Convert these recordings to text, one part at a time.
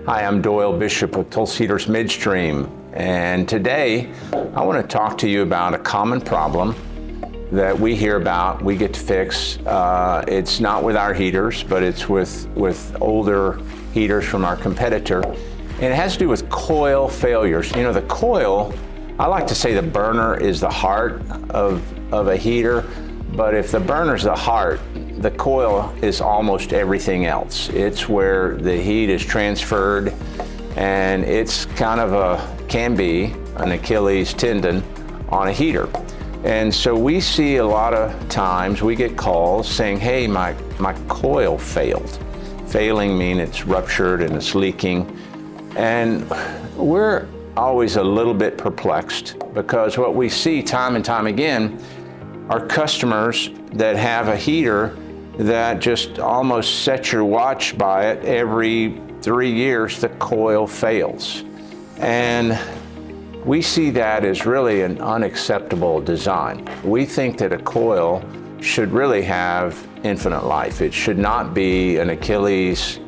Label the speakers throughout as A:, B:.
A: Hi, I'm Doyle Bishop with Tulsa Heaters Midstream, and today I want to talk to you about a common problem that we hear about, we get to fix. It's not with our heaters, but it's with older heaters from our competitor, and it has to do with coil failures. You know, the coil, I like to say the burner is the heart of a heater, but if the burner's the heart, the coil is almost everything else. It's where the heat is transferred, and it's kind of can be an Achilles tendon on a heater. And so we see a lot of times, we get calls saying, hey, my coil failed. Failing means it's ruptured and it's leaking. And we're always a little bit perplexed, because what we see time and time again are customers that have a heater that just almost set your watch by it. Every 3 years, the coil fails. And we see that as really an unacceptable design. We think that a coil should really have infinite life. It should not be an Achilles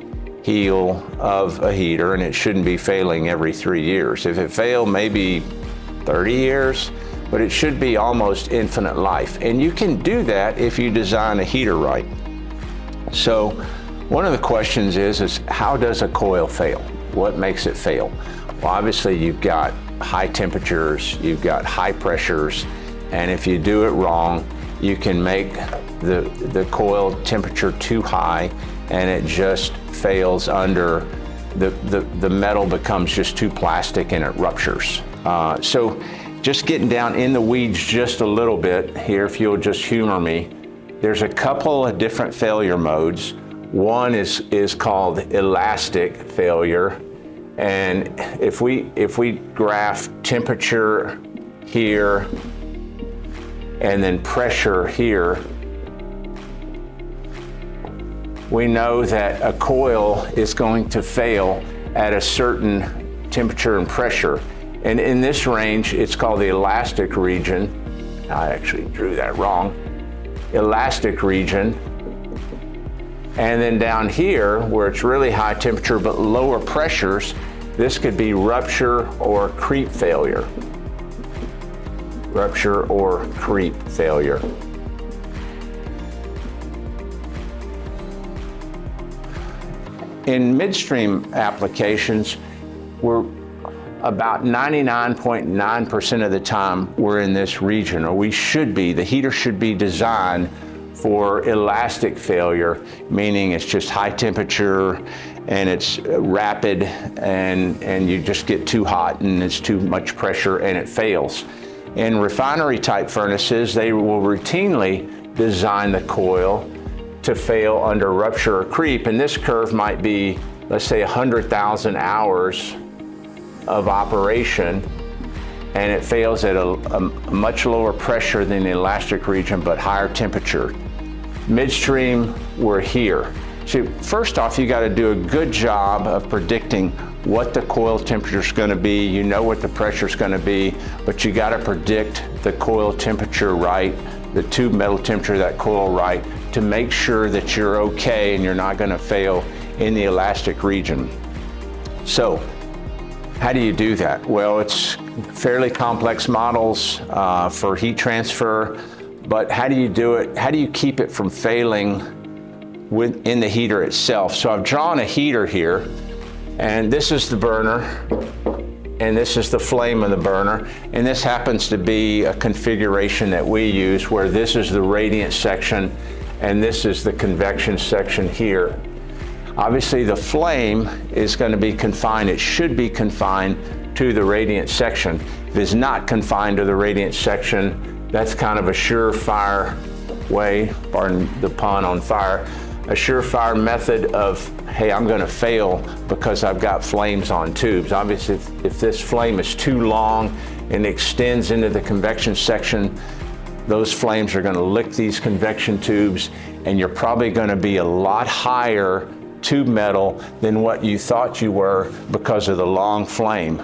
A: heel of a heater, and it shouldn't be failing every 3 years. If it failed, maybe 30 years, but it should be almost infinite life. And you can do that if you design a heater right. So one of the questions is how does a coil fail? What makes it fail? Well, obviously you've got high temperatures, you've got high pressures, and if you do it wrong, you can make the coil temperature too high, and it just fails under, the metal becomes just too plastic and it ruptures. So just getting down in the weeds just a little bit here, if you'll just humor me, there's a couple of different failure modes. One is called elastic failure. And if we graph temperature here and then pressure here, we know that a coil is going to fail at a certain temperature and pressure. And in this range, it's called the elastic region. I actually drew that wrong. Elastic region. And then down here, where it's really high temperature but lower pressures, this could be rupture or creep failure. Rupture or creep failure. In midstream applications, we're about 99.9% of the time we're in this region, or we should be. The heater should be designed for elastic failure, meaning it's just high temperature and it's rapid, and you just get too hot and it's too much pressure and it fails. In refinery type furnaces, they will routinely design the coil to fail under rupture or creep, and this curve might be, let's say, 100,000 hours of operation, and it fails at a much lower pressure than the elastic region but higher temperature. Midstream, we're here. So first off, you got to do a good job of predicting what the coil temperature is going to be. You know what the pressure is going to be, but you got to predict the coil temperature right, the tube metal temperature of that coil right, to make sure that you're okay and you're not going to fail in the elastic region. So how do you do that? Well, it's fairly complex models for heat transfer, but how do you do it? How do you keep it from failing within the heater itself? So I've drawn a heater here, and this is the burner, and this is the flame of the burner, and this happens to be a configuration that we use where this is the radiant section and this is the convection section here. Obviously the flame is going to be confined, it should be confined to the radiant section. If it's not confined to the radiant section, that's kind of a surefire way, pardon the pun on fire, a surefire method of, hey, I'm going to fail because I've got flames on tubes. Obviously, if this flame is too long and extends into the convection section, those flames are going to lick these convection tubes, and you're probably going to be a lot higher tube metal than what you thought you were because of the long flame.